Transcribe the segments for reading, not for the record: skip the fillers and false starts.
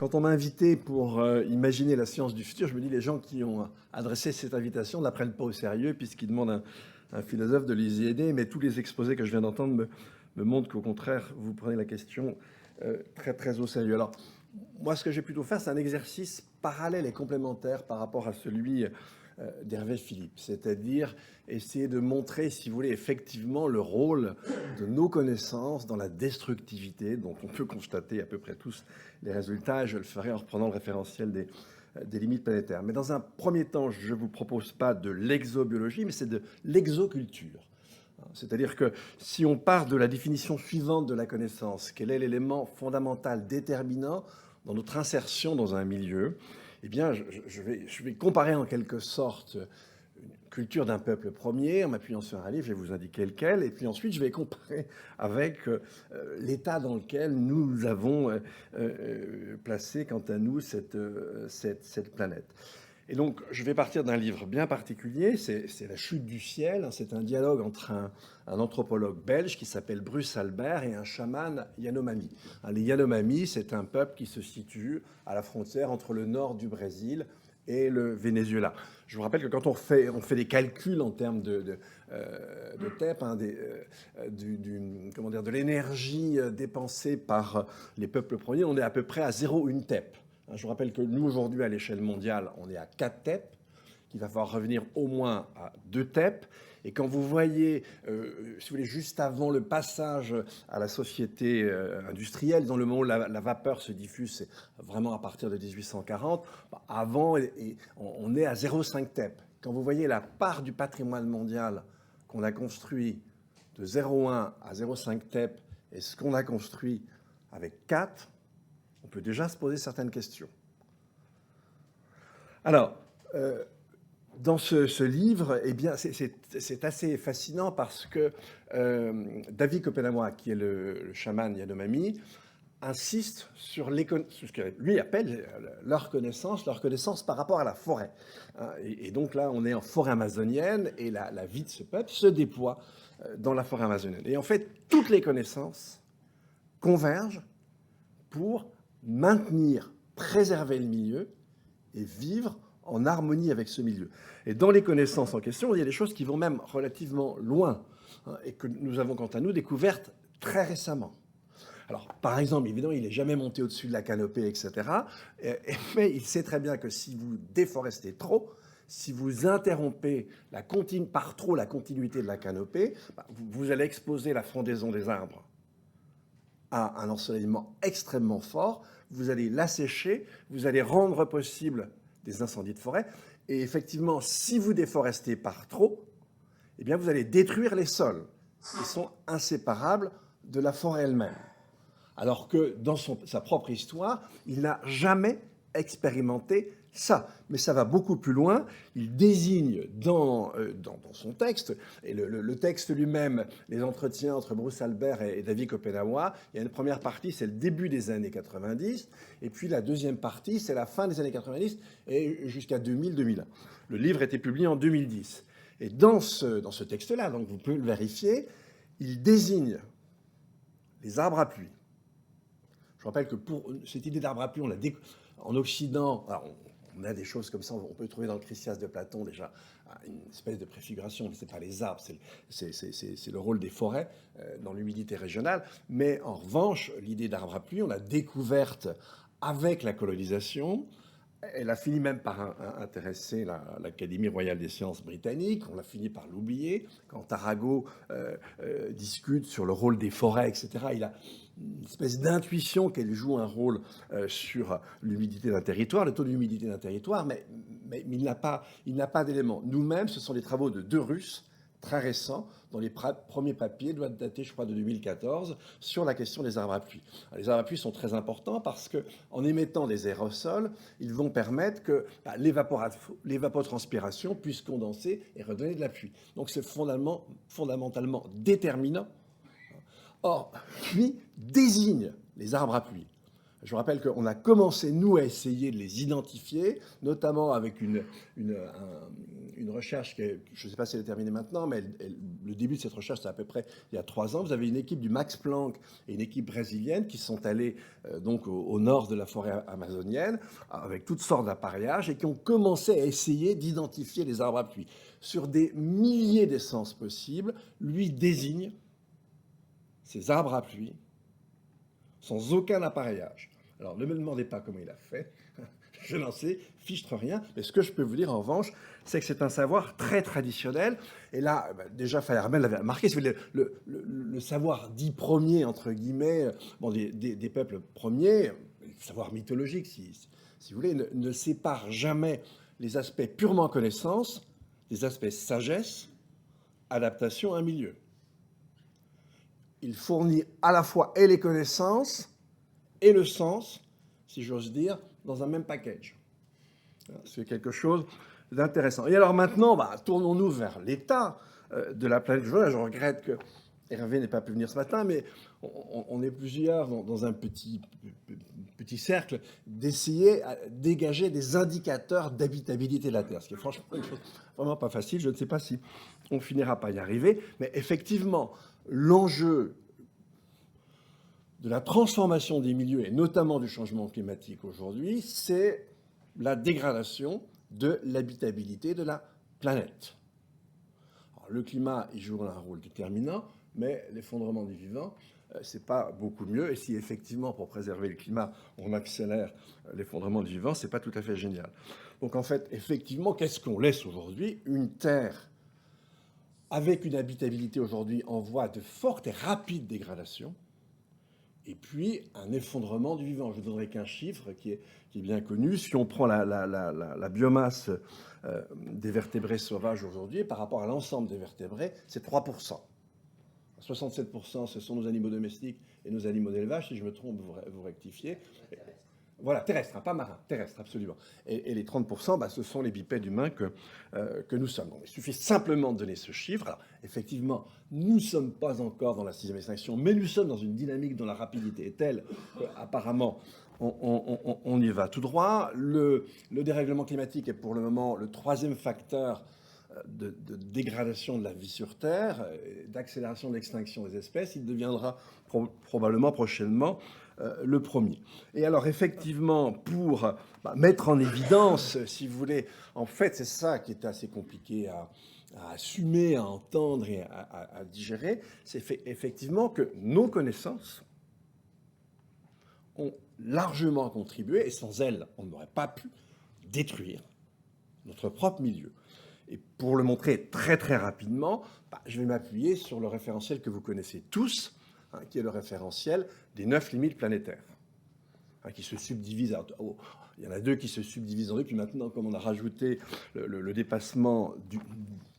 Quand on m'a invité pour imaginer la science du futur, je me dis les gens qui ont adressé cette invitation ne la prennent pas au sérieux puisqu'ils demandent à un philosophe de les y aider, mais tous les exposés que je viens d'entendre me montrent qu'au contraire, vous prenez la question très très au sérieux. Alors, moi, ce que j'ai plutôt faire, c'est un exercice parallèle et complémentaire par rapport à celui d'Hervé Philippe, c'est-à-dire essayer de montrer, si vous voulez, effectivement le rôle de nos connaissances dans la destructivité dont on peut constater à peu près tous les résultats. Je le ferai en reprenant le référentiel des limites planétaires. Mais dans un premier temps, je ne vous propose pas de l'exobiologie, mais c'est de l'exoculture. C'est-à-dire que si on part de la définition suivante de la connaissance, quel est l'élément fondamental déterminant dans notre insertion dans un milieu, eh bien, je vais comparer en quelque sorte une culture d'un peuple premier, en m'appuyant sur un livre, je vais vous indiquer lequel, et puis ensuite je vais comparer avec l'état dans lequel nous avons placé, quant à nous, cette planète. Et donc, je vais partir d'un livre bien particulier, c'est La chute du ciel. C'est un dialogue entre un anthropologue belge qui s'appelle Bruce Albert et un chaman Yanomami. Les Yanomami, c'est un peuple qui se situe à la frontière entre le nord du Brésil et le Venezuela. Je vous rappelle que quand on fait des calculs en termes de TEP, de l'énergie dépensée par les peuples premiers, on est à peu près à 0,1 TEP. Je vous rappelle que nous, aujourd'hui, à l'échelle mondiale, on est à 4 TEP, qu'il va falloir revenir au moins à 2 TEP. Et quand vous voyez, si vous voulez, juste avant le passage à la société industrielle, dans le moment où la vapeur se diffuse, c'est vraiment à partir de 1840, avant, on est à 0,5 TEP. Quand vous voyez la part du patrimoine mondial qu'on a construit de 0,1 à 0,5 TEP et ce qu'on a construit avec 4, on peut déjà se poser certaines questions. Alors, dans ce livre, eh bien, c'est assez fascinant parce que David Kopenawa, qui est le chaman Yanomami, insiste sur ce que lui appelle leur connaissance par rapport à la forêt. Et donc là, on est en forêt amazonienne et la vie de ce peuple se déploie dans la forêt amazonienne. Et en fait, toutes les connaissances convergent pour maintenir, préserver le milieu et vivre en harmonie avec ce milieu. Et dans les connaissances en question, il y a des choses qui vont même relativement loin et que nous avons quant à nous découvertes très récemment. Alors, par exemple, évidemment, il n'est jamais monté au-dessus de la canopée, etc. Mais il sait très bien que si vous déforestez trop, si vous interrompez par trop la continuité de la canopée, vous allez exposer la frondaison des arbres à un ensoleillement extrêmement fort, vous allez l'assécher, vous allez rendre possible des incendies de forêt. Et effectivement, si vous déforestez par trop, eh bien, vous allez détruire les sols qui sont inséparables de la forêt elle-même. Alors que dans sa propre histoire, il n'a jamais expérimenté ça. Mais ça va beaucoup plus loin. Il désigne dans son texte, et le texte lui-même, les entretiens entre Bruce Albert et David Kopenawa, il y a une première partie, c'est le début des années 90, et puis la deuxième partie, c'est la fin des années 90 et jusqu'à 2000-2001. Le livre a été publié en 2010. Et dans ce texte-là, donc vous pouvez le vérifier, il désigne les arbres à pluie. Je rappelle que pour cette idée d'arbre à pluie, en Occident, alors on a des choses comme ça, on peut trouver dans le Chrysias de Platon déjà une espèce de préfiguration, mais ce n'est pas les arbres, c'est le rôle des forêts dans l'humidité régionale. Mais en revanche, l'idée d'arbre à pluie, on l'a découverte avec la colonisation. Elle a fini même par intéresser l'Académie royale des sciences britannique. On a fini par l'oublier. Quand Arago discute sur le rôle des forêts, etc., il a une espèce d'intuition qu'elle joue un rôle sur l'humidité d'un territoire, le taux d'humidité d'un territoire, mais il n'a pas d'éléments. Nous-mêmes, ce sont les travaux de 2 Russes très récents, dont les premiers papiers doivent dater, je crois, de 2014, sur la question des arbres à pluie. Alors, les arbres à pluie sont très importants parce qu'en émettant des aérosols, ils vont permettre que l'évapotranspiration puisse condenser et redonner de la pluie. Donc c'est fondamentalement déterminant. Or, pluie désigne les arbres à pluie. Je vous rappelle qu'on a commencé, nous, à essayer de les identifier, notamment avec une une recherche qui est, je ne sais pas si elle est terminée maintenant, mais le début de cette recherche, c'est à peu près il y a 3 ans. Vous avez une équipe du Max Planck et une équipe brésilienne qui sont allés donc au nord de la forêt amazonienne avec toutes sortes d'appareillages et qui ont commencé à essayer d'identifier les arbres à pluie. Sur des milliers d'essences possibles, lui désigne ces arbres à pluie sans aucun appareillage. Alors ne me demandez pas comment il a fait, je n'en sais fichtre rien, mais ce que je peux vous dire en revanche, c'est que c'est un savoir très traditionnel. Et là, déjà, Feuermann l'avait remarqué, c'est le savoir dit premier, entre guillemets, bon, des peuples premiers, le savoir mythologique, si vous voulez, ne sépare jamais les aspects purement connaissance des aspects sagesse, adaptation à un milieu. Il fournit à la fois et les connaissances et le sens, si j'ose dire, dans un même package. C'est quelque chose d'intéressant. Et alors maintenant, tournons-nous vers l'état de la planète jaune. Je regrette que Hervé n'ait pas pu venir ce matin, mais on est plusieurs dans un petit cercle d'essayer à dégager des indicateurs d'habitabilité de la Terre, ce qui est franchement vraiment pas facile. Je ne sais pas si on finira par y arriver, mais effectivement, l'enjeu de la transformation des milieux, et notamment du changement climatique aujourd'hui, c'est la dégradation de l'habitabilité de la planète. Alors, le climat y joue un rôle déterminant, mais l'effondrement du vivant, c'est pas beaucoup mieux. Et si effectivement, pour préserver le climat, on accélère l'effondrement du vivant, c'est pas tout à fait génial. Donc en fait, effectivement, qu'est-ce qu'on laisse aujourd'hui? Une Terre avec une habitabilité aujourd'hui en voie de forte et rapide dégradation, et puis un effondrement du vivant. Je ne donnerai qu'un chiffre qui est bien connu. Si on prend la biomasse des vertébrés sauvages aujourd'hui, par rapport à l'ensemble des vertébrés, c'est 3%. 67%, ce sont nos animaux domestiques et nos animaux d'élevage. Si je me trompe, vous rectifiez. Voilà, terrestre, pas marin, terrestre, absolument. Et les 30%, ce sont les bipèdes humains que nous sommes. Donc, il suffit simplement de donner ce chiffre. Alors, effectivement, nous ne sommes pas encore dans la 6e extinction, mais nous sommes dans une dynamique dont la rapidité est telle qu'apparemment, on y va tout droit. Le dérèglement climatique est pour le moment le 3e facteur de dégradation de la vie sur Terre, d'accélération de l'extinction des espèces. Il deviendra probablement prochainement le premier. Et alors effectivement, pour mettre en évidence, si vous voulez, en fait c'est ça qui est assez compliqué à assumer, à entendre et à digérer, c'est effectivement que nos connaissances ont largement contribué, et sans elles, on n'aurait pas pu détruire notre propre milieu. Et pour le montrer très très rapidement, je vais m'appuyer sur le référentiel que vous connaissez tous, qui est le référentiel des 9 limites planétaires, qui se subdivisent. Il y en a 2 qui se subdivisent en 2, puis maintenant, comme on a rajouté le dépassement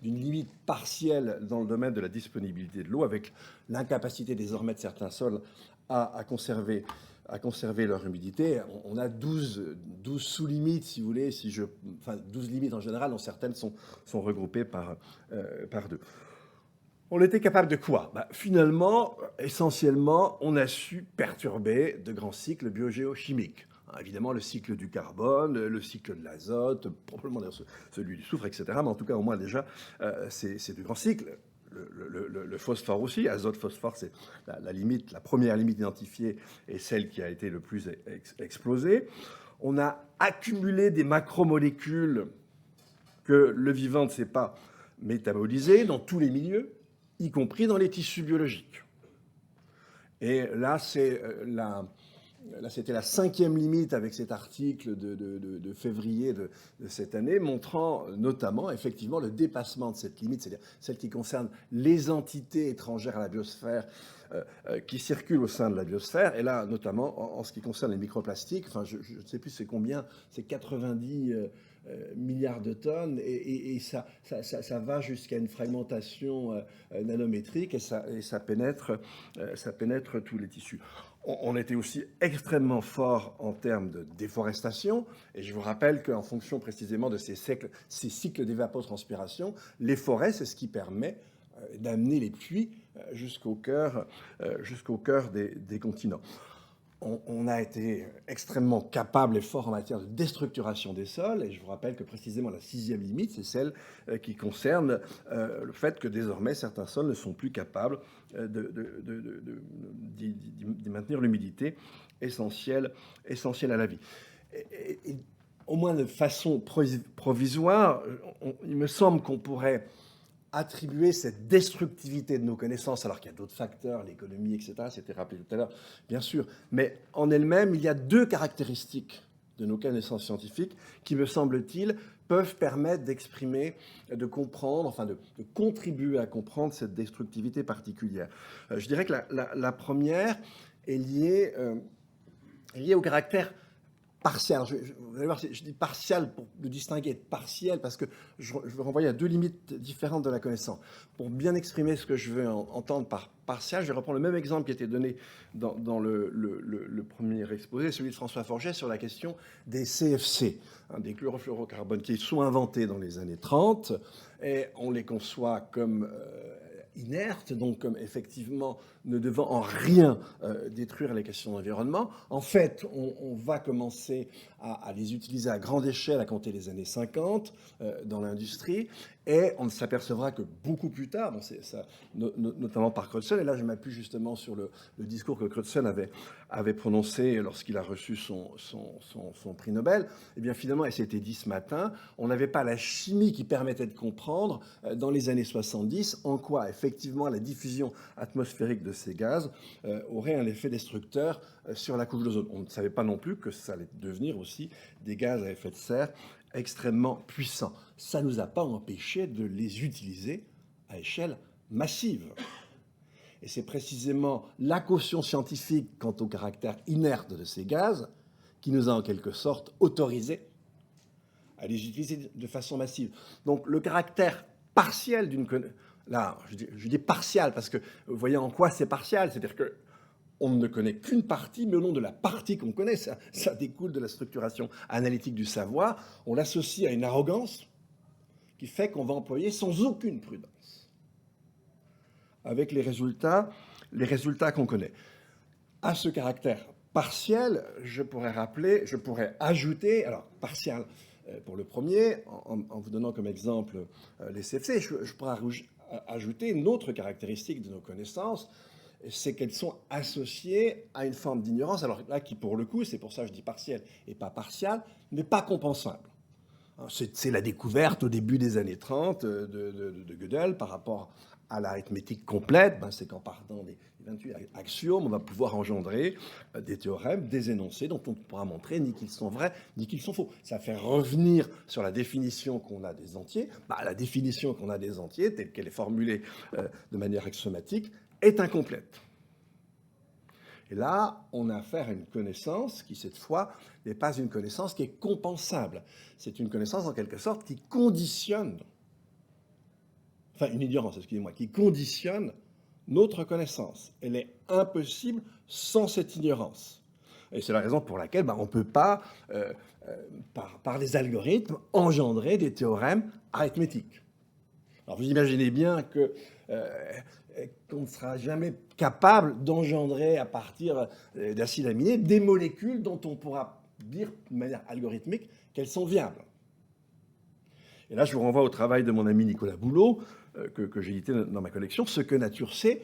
d'une limite partielle dans le domaine de la disponibilité de l'eau, avec l'incapacité désormais de certains sols à conserver leur humidité, on a 12 sous-limites, si vous voulez, 12 limites en général, dont certaines sont regroupées par 2. On était capable de quoi? Finalement, essentiellement, on a su perturber de grands cycles biogéochimiques. Évidemment, le cycle du carbone, le cycle de l'azote, probablement celui du soufre, etc. Mais en tout cas, au moins déjà, c'est de grands cycles. Le phosphore aussi, azote-phosphore, c'est la première limite identifiée et celle qui a été le plus explosée. On a accumulé des macromolécules que le vivant ne sait pas métaboliser dans tous les milieux, y compris dans les tissus biologiques. Et là, c'était la 5e limite avec cet article de février de cette année, montrant notamment effectivement le dépassement de cette limite, c'est-à-dire celle qui concerne les entités étrangères à la biosphère qui circulent au sein de la biosphère, et là notamment en ce qui concerne les microplastiques, je ne sais plus c'est combien, c'est 90 milliards de tonnes, et ça va jusqu'à une fragmentation nanométrique, et ça pénètre tous les tissus. On était aussi extrêmement fort en termes de déforestation, et je vous rappelle qu'en fonction précisément de ces cycles d'évapotranspiration, les forêts, c'est ce qui permet d'amener les pluies jusqu'au cœur des continents. on a été extrêmement capable et fort en matière de déstructuration des sols, et je vous rappelle que précisément la sixième limite, c'est celle qui concerne le fait que désormais certains sols ne sont plus capables d'y maintenir l'humidité essentielle à la vie. Et au moins de façon provisoire, il me semble qu'on pourrait attribuer cette destructivité de nos connaissances, alors qu'il y a d'autres facteurs, l'économie, etc., c'était rappelé tout à l'heure, bien sûr, mais en elle-même, il y a deux caractéristiques de nos connaissances scientifiques qui, me semble-t-il, peuvent permettre d'exprimer, de comprendre, enfin de contribuer à comprendre cette destructivité particulière. Je dirais que la première est liée au caractère partial. Vous allez voir, je dis partial pour le distinguer de partiel, parce que je veux renvoyer à deux limites différentes de la connaissance. Pour bien exprimer ce que je veux entendre par partial, je vais reprendre le même exemple qui a été donné dans le premier exposé, celui de François Forget, sur la question des CFC, des chlorofluorocarbones, qui sont inventés dans les années 30, et on les conçoit comme inertes, donc comme effectivement ne devant en rien détruire les questions d'environnement. En fait, on va commencer à les utiliser à grande échelle à compter les années 50 dans l'industrie, et on ne s'apercevra que beaucoup plus tard, bon, ça, notamment par Crutzen, et là je m'appuie justement sur le discours que Crutzen avait prononcé lorsqu'il a reçu son prix Nobel, et bien finalement, et c'était dit ce matin, on n'avait pas la chimie qui permettait de comprendre dans les années 70 en quoi effectivement la diffusion atmosphérique de ces gaz aurait un effet destructeur sur la couche d'ozone. On ne savait pas non plus que ça allait devenir aussi des gaz à effet de serre extrêmement puissants. Ça ne nous a pas empêché de les utiliser à échelle massive. Et c'est précisément la caution scientifique quant au caractère inerte de ces gaz qui nous a en quelque sorte autorisés à les utiliser de façon massive. Donc le caractère partiel d'une connaissance, là je dis partial parce que vous voyez en quoi c'est partial, c'est-à-dire que on ne connaît qu'une partie, mais au nom de la partie qu'on connaît, ça découle de la structuration analytique du savoir, on l'associe à une arrogance qui fait qu'on va employer sans aucune prudence, avec les résultats qu'on connaît. À ce caractère partiel, je pourrais ajouter, alors partial pour le premier, en vous donnant comme exemple les CFC, je pourrais ajouter une autre caractéristique de nos connaissances, c'est qu'elles sont associées à une forme d'ignorance, alors là qui pour le coup, c'est pour ça que je dis partiel et pas partial, mais pas compensable. C'est la découverte au début des années 30 de Gödel par rapport à l'arithmétique complète, c'est qu'en partant des 28 axiomes, on va pouvoir engendrer des théorèmes, des énoncés dont on ne pourra montrer ni qu'ils sont vrais, ni qu'ils sont faux. Ça fait revenir sur la définition qu'on a des entiers. La définition qu'on a des entiers, telle qu'elle est formulée de manière axiomatique, est incomplète. Et là, on a affaire à une connaissance qui, cette fois, n'est pas une connaissance qui est compensable. C'est une connaissance, en quelque sorte, qui conditionne, enfin, une ignorance, excusez-moi, qui conditionne notre connaissance. Elle est impossible sans cette ignorance. Et c'est la raison pour laquelle on ne peut pas, par des algorithmes, engendrer des théorèmes arithmétiques. Alors, vous imaginez bien que qu'on ne sera jamais capable d'engendrer à partir d'acides aminés des molécules dont on pourra dire de manière algorithmique qu'elles sont viables. Et là, je vous renvoie au travail de mon ami Nicolas Boulot, que j'ai édité dans ma collection, Ce que nature sait.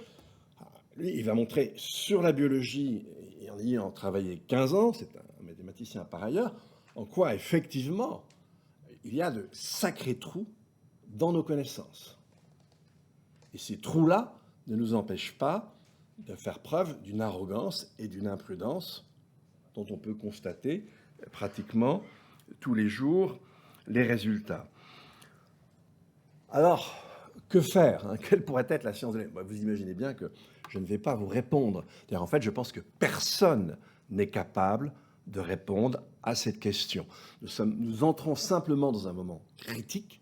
Lui, il va montrer sur la biologie, et en ayant travaillé 15 ans, c'est un mathématicien par ailleurs, en quoi effectivement il y a de sacrés trous dans nos connaissances. Et ces trous-là ne nous empêchent pas de faire preuve d'une arrogance et d'une imprudence dont on peut constater pratiquement tous les jours les résultats. Alors, que faire, Quelle pourrait être la science de l'information ? Vous imaginez bien que je ne vais pas vous répondre. En fait, je pense que personne n'est capable de répondre à cette question. Nous entrons simplement dans un moment critique.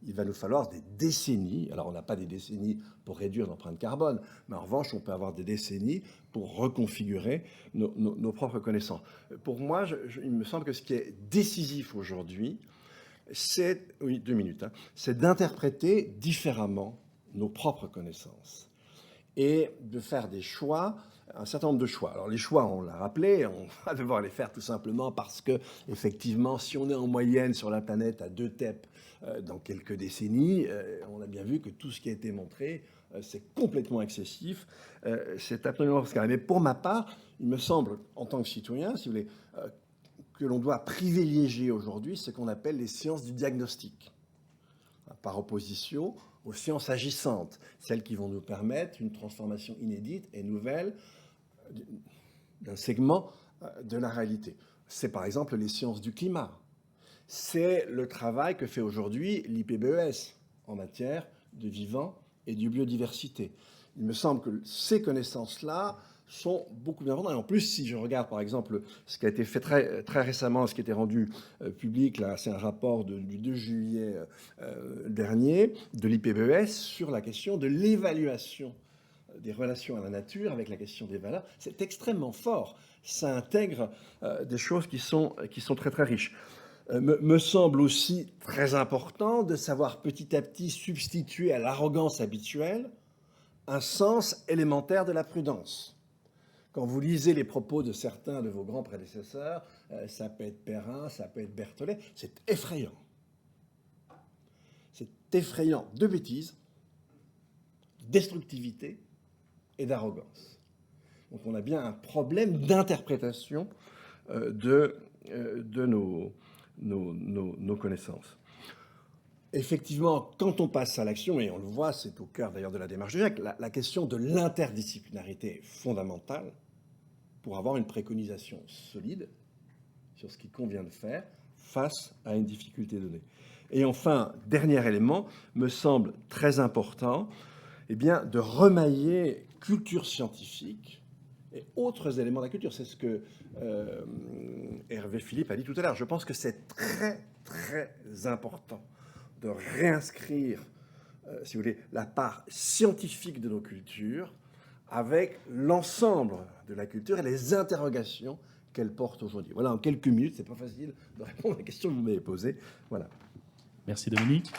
Il va nous falloir des décennies. Alors, on n'a pas des décennies pour réduire l'empreinte carbone, mais en revanche, on peut avoir des décennies pour reconfigurer nos propres connaissances. Pour moi, il me semble que ce qui est décisif aujourd'hui, c'est, oui, 2 minutes, c'est d'interpréter différemment nos propres connaissances et de faire des choix un certain nombre de choix. Alors les choix, on l'a rappelé, on va devoir les faire tout simplement parce que, effectivement, si on est en moyenne sur la planète à 2 TEP dans quelques décennies, on a bien vu que tout ce qui a été montré, c'est complètement excessif. C'est absolument scandaleux. Mais pour ma part, il me semble, en tant que citoyen, si vous voulez, que l'on doit privilégier aujourd'hui ce qu'on appelle les sciences du diagnostic, par opposition aux sciences agissantes, celles qui vont nous permettre une transformation inédite et nouvelle d'un segment de la réalité. C'est par exemple les sciences du climat. C'est le travail que fait aujourd'hui l'IPBES en matière de vivant et de biodiversité. Il me semble que ces connaissances-là sont beaucoup plus importantes. Et en plus, si je regarde par exemple ce qui a été fait très récemment, ce qui a été rendu public, là, c'est un rapport du 2 juillet dernier de l'IPBES sur la question de l'évaluation des relations à la nature avec la question des valeurs. C'est extrêmement fort. Ça intègre des choses qui sont très très riches. Me semble aussi très important de savoir petit à petit substituer à l'arrogance habituelle un sens élémentaire de la prudence. Quand vous lisez les propos de certains de vos grands prédécesseurs, ça peut être Perrin, ça peut être Berthollet, c'est effrayant. C'est effrayant de bêtises, de destructivité et d'arrogance. Donc on a bien un problème d'interprétation de nos connaissances. Effectivement, quand on passe à l'action, et on le voit, c'est au cœur d'ailleurs de la démarche du GIEC, la question de l'interdisciplinarité est fondamentale pour avoir une préconisation solide sur ce qu'il convient de faire face à une difficulté donnée. Et enfin, dernier élément, me semble très important, eh bien, de remailler culture scientifique et autres éléments de la culture. C'est ce que Hervé Philippe a dit tout à l'heure. Je pense que c'est très, très important de réinscrire, si vous voulez, la part scientifique de nos cultures avec l'ensemble de la culture et les interrogations qu'elle porte aujourd'hui. Voilà, en quelques minutes, c'est pas facile de répondre à la question que vous m'avez posée. Voilà. Merci Dominique.